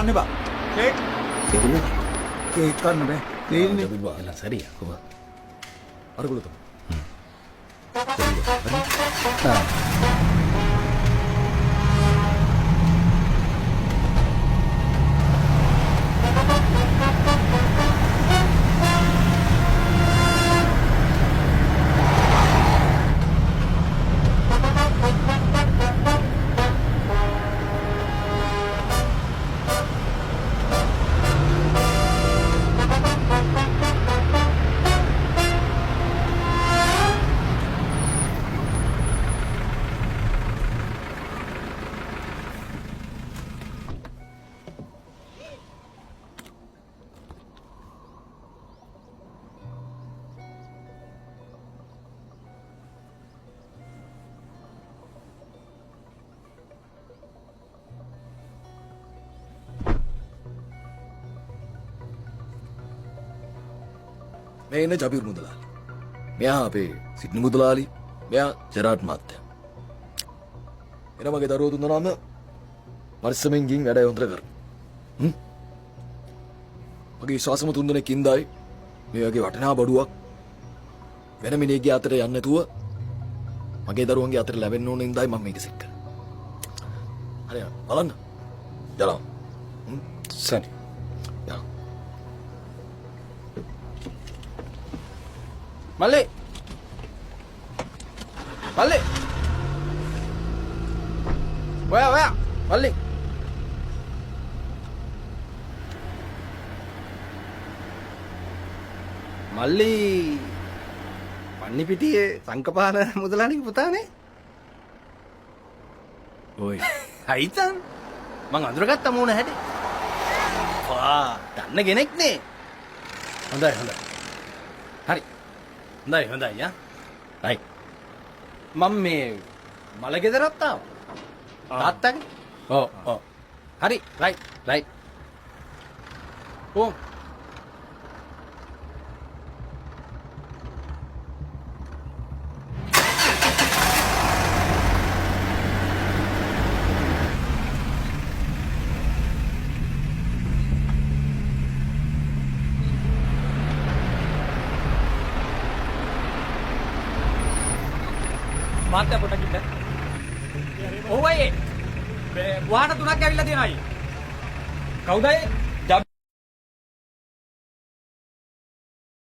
කන්න එපා. Cake cake කන්න බෑ. තේරෙන්නේ? එලා සරියා කොහොම අරගොල්ලෝ තමයි මේ ඉන්නේ ජබීර් මුදලාලි. මෙයා අපේ සිඩ්නි මුදලාලි. මෙයා ජෙරාඩ් මහත්තයා. එන මගේ දරුවෝ තුන්දෙනාම පරිස්සමෙන් ගින් වැඩ යොන්ත්‍ර කර. මගේ විශ්වාසම තුන්දෙනෙක් ඉඳයි මේ වගේ වටිනා බඩුවක් වෙන මිනිහෙක්ගේ අතට යන්නේ නැතුව මගේ දරුවන්ගේ අතට ලැබෙන්න ඕන ඉඳයි මම මේක සික් කරා. හරියට බලන්න. ජලම්. සනි යා. මල්ලි ඔයා මල්ලි පන්නිපිටියේ සංකපාල මුදලාලිගේ පුතානේ. ඔයි. හයිතන් මං අඳුරගත්ත මූණ හැටි. වා දන්න කෙනෙක් නේ. හොඳයි. හරි. හොඳයි යා. රයිට්. මම මේ මල ගෙදරත් ආවා. තාත්තගේ. ඔව්. හරි රයිට්. ඕ මාත්‍ය පොඩක් ඉන්න. ඔව් අයියේ. වාහන තුනක් ඇවිල්ලා තියෙනවා අයියේ. කවුද අයියේ?